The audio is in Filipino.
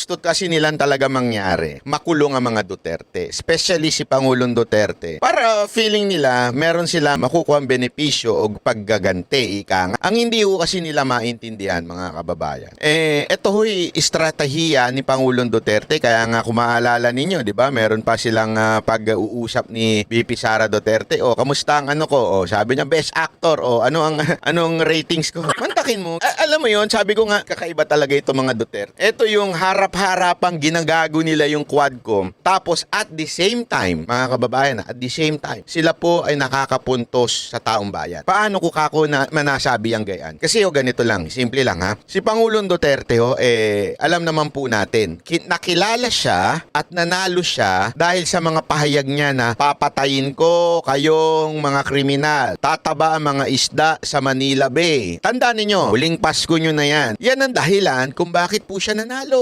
Gusto kasi nilang talaga mangyari, makulong ang mga Duterte, especially si Pangulong Duterte. Para feeling nila, meron sila makukuha ang benepisyo o paggaganti, ika nga. Ang hindi ko kasi nila maintindihan, mga kababayan. Ito ho'y estratehiya ni Pangulong Duterte, kaya nga kung maalala ninyo, di ba, meron pa silang pag-uusap ni VP Sara Duterte, kamusta ang ano ko? Sabi niya, best actor, anong ratings ko? Mantakin mo. Alam mo yon, sabi ko nga, kakaiba talaga ito mga Duterte. Ito yung harap-harapang ginagago nila yung Quadcom. Tapos at the same time, mga kababayan, at the same time, sila po ay nakakapuntos sa taong bayan. Paano ko kako na manasabi ang gayan? Kasi ganito lang, simple lang ha. Si Pangulong Duterte alam naman po natin, nakilala siya at nanalo siya dahil sa mga pahayag niya na papatayin ko kayong mga kriminal. Tataba ang mga isda sa Manila Bay. Tandaan ninyo, huling Pasko nyo na yan. Yan ang dahilan kung bakit po siya nanalo.